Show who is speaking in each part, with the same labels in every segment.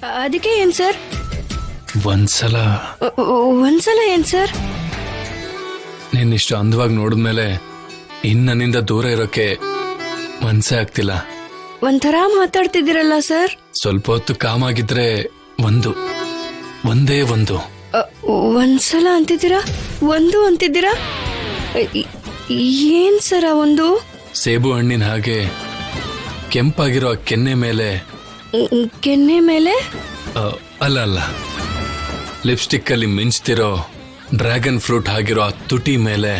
Speaker 1: ಅದಕ್ಕೆ ಏನ್ ಸರ್?
Speaker 2: ಒಂದ್ಸಲ
Speaker 1: ಏನ್ ಸರ್?
Speaker 2: ನಿನ್ನಿಷ್ಟು ಅಂದವಾಗಿ ನೋಡಿದ್ಮೇಲೆ ನನ್ನಿಂದ ದೂರ ಇರೋಕೆ ಮನ್ಸೇ ಆಗ್ತಿಲ್ಲ.
Speaker 1: ಒಂಥರ ಮಾತಾಡ್ತಿದ್ದೀರಲ್ಲ ಸರ್.
Speaker 2: ಸ್ವಲ್ಪ ಹೊತ್ತು ಕಾಮಾಗಿದ್ರೆ ಒಂದೇ ಒಂದು
Speaker 1: ಒಂದ್ಸಲ ಅಂತಿದ್ದೀರಾ, ಒಂದು ಅಂತಿದ್ದೀರಾ. ಏನ್ ಸರ ಒಂದು?
Speaker 2: ಸೇಬು ಹಣ್ಣಿನ ಹಾಗೆ ಕೆಂಪಾಗಿರೋ ಕೆನ್ನೆ ಮೇಲೆ.
Speaker 1: ಕೆನ್ನೆ ಮೇಲೆ?
Speaker 2: ಅಲ್ಲ, ಲಿಪ್ಸ್ಟಿಕ್ ಅಲ್ಲಿ ಮಿಂಚ್ತಿರೋ ಡ್ರ್ಯಾಗನ್ ಫ್ರೂಟ್ ಆಗಿರೋ ಆ ತುಟಿ ಮೇಲೆ.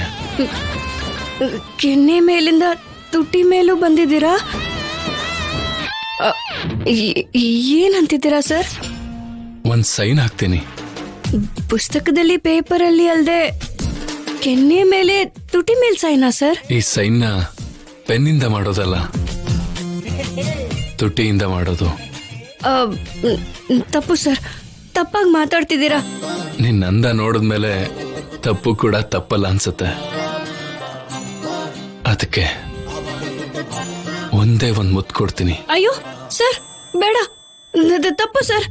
Speaker 1: ಕೆನ್ನೆ ಮೇಲಿಂದ ತುಟಿ ಮೇಲೂ ಬಂದಿದ್ದೀರಾ? ಏನಂತಿದ್ದೀರಾ ಸರ್?
Speaker 2: ಒಂದ್ ಸೈನ್ ಹಾಕ್ತೀನಿ.
Speaker 1: ಪುಸ್ತಕದಲ್ಲಿ, ಪೇಪರಲ್ಲಿ ಅಲ್ದೆ ಕೆನ್ನೆ ಮೇಲೆ ತುಟಿ ಮೇಲ್ ಸೈನಾ ಸರ್?
Speaker 2: ಈ ಸೈನ್ನ ಪೆನ್ನಿಂದ ಮಾಡೋದಲ್ಲ, ತುಟಿಯಿಂದ ಮಾಡೋದು.
Speaker 1: ತಪ್ಪು ಸರ್, ತಪ್ಪಾಗಿ ಮಾತಾಡ್ತಿದ್ದೀರಾ.
Speaker 2: ನಿನ್ನ ಅಂದ ನೋಡಿದ್ಮೇಲೆ ತಪ್ಪು ಕೂಡ ತಪ್ಪಲ್ಲ ಅನ್ಸುತ್ತೆ. ಅದಕ್ಕೆ ಒಂದೇ ಒಂದ್ ಮುತ್ತು ಕೊಡ್ತೀನಿ.
Speaker 1: ಅಯ್ಯೋ ಸರ್, ಬೇಡ, ತಪ್ಪು ಸರ್.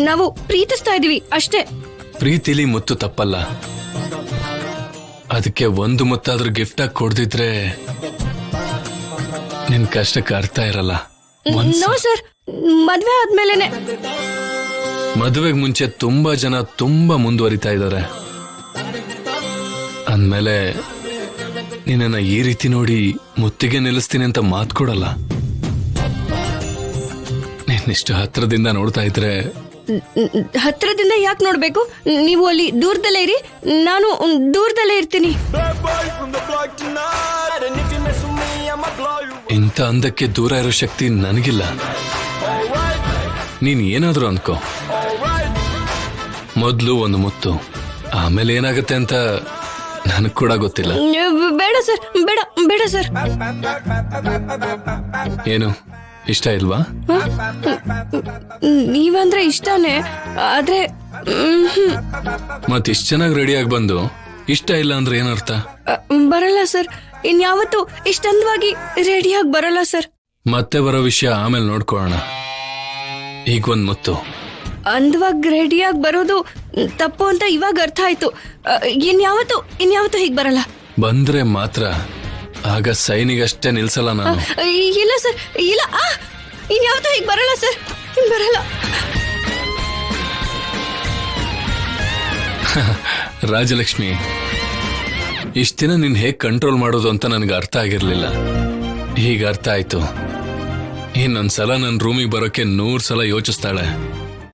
Speaker 1: ನಾವು ಪ್ರೀತಿಸ್ತಾ ಇದೀವಿ ಅಷ್ಟೇ.
Speaker 2: ಪ್ರೀತಿಲಿ ಮುತ್ತು ತಪ್ಪಲ್ಲ. ಅದಕ್ಕೆ ಒಂದು ಮುತ್ತಾದ್ರೂ ಗಿಫ್ಟ್ ಆಗಿ ಕೊಡ್ದಿದ್ರೆ ನಿನ್ ಕಷ್ಟಕ್ಕೆ ಅರ್ಥ ಇರಲ್ಲ.
Speaker 1: ನೋ ಸರ್, ಮದ್ವೆ ಆದ್ಮೇಲೆನೆ.
Speaker 2: ಮದುವೆಗೆ ಮುಂಚೆ ತುಂಬಾ ಜನ ತುಂಬಾ ಮುಂದುವರಿತಾ ಇದ್ದಾರೆ. ಅಂದ್ಮೇಲೆ ನಿನ್ನ ಈ ರೀತಿ ನೋಡಿ ಮುತ್ತಿಗೆ ನಿಲ್ಲಿಸ್ತೀನಿ ಅಂತ ಮಾತು ಕೊಡಲ್ಲ. ನೀನಿಷ್ಟು ಹತ್ರದಿಂದ ನೋಡ್ತಾ ಇದ್ರೆ.
Speaker 1: ಹತ್ರದಿಂದ ಯಾಕೆ ನೋಡ್ಬೇಕು? ನೀವು ಅಲ್ಲಿ ದೂರದಲ್ಲೇ ಇರಿ, ನಾನು ದೂರದಲ್ಲೇ ಇರ್ತೀನಿ.
Speaker 2: ಇಂಥ ಅಂದಕ್ಕೆ ದೂರ ಇರೋ ಶಕ್ತಿ ನನಗಿಲ್ಲ. ನೀನ್ ಏನಾದ್ರೂ ಅನ್ಕೋ, ಮೊದ್ಲು ಒಂದು ಮುತ್ತು, ಆಮೇಲೆ ಏನಾಗುತ್ತೆ ಅಂತ ನನಗ್ ಕೂಡ ಗೊತ್ತಿಲ್ಲ.
Speaker 1: ಬೇಡ ಸರ್, ಬೇಡ ಬೇಡ ಸರ್.
Speaker 2: ಏನು ಇಷ್ಟ ಇಲ್ವಾ?
Speaker 1: ನೀವಂದ್ರೆ ಇಷ್ಟನೇ, ಆದ್ರೆ
Speaker 2: ಮತ್ ಇಷ್ಟ ಚೆನ್ನಾಗಿ ರೆಡಿಯಾಗಿ ಬಂದು ಇಷ್ಟ ಇಲ್ಲ ಅಂದ್ರೆ ಏನರ್ಥ?
Speaker 1: ಬರಲ್ಲ ಸರ್, ಇನ್ಯಾವತ್ತು ಇಷ್ಟಂದವಾಗಿ ರೆಡಿಯಾಗಿ ಬರಲ್ಲ ಸರ್.
Speaker 2: ಮತ್ತೆ ಬರೋ ವಿಷಯ ಆಮೇಲೆ ನೋಡ್ಕೊಳ್ಳೋಣ. ಈಗ ಒಂದ್ ಮುತ್ತು.
Speaker 1: ಅಂದವಾಗಿ ರೆಡಿಯಾಗಿ ಬರೋದು ತಪ್ಪು ಅಂತ ಇವಾಗ ಅರ್ಥ ಆಯ್ತು. ಇನ್ಯಾವತ್ತು ಹೀಗ್ ಬರಲ್ಲ.
Speaker 2: ಬಂದ್ರೆ ಮಾತ್ರ, ಆಗ ಸೈನಿಗಷ್ಟೇ ನಿಲ್ಸಲ್ಲ ನಾನು.
Speaker 1: ಇಲ್ಲ ಸರ್, ಇಲ್ಲ, ಇನ್ಯಾವತ್ತು ಹೀಗ್ ಬರಲ್ಲ ಸರ್, ಬರಲ್ಲ.
Speaker 2: ರಾಜಲಕ್ಷ್ಮಿ, ಇಷ್ಟ ದಿನ ನೀನ್ ಹೇಗ್ ಕಂಟ್ರೋಲ್ ಮಾಡೋದು ಅಂತ ನನಗೆ ಅರ್ಥ ಆಗಿರ್ಲಿಲ್ಲ. ಈಗ ಅರ್ಥ ಆಯ್ತು. ಇನ್ನೊಂದ್ಸಲ ನನ್ನ ರೂಮಿಗೆ ಬರೋಕೆ 100 ಸಲ ಯೋಚಿಸ್ತಾಳೆ.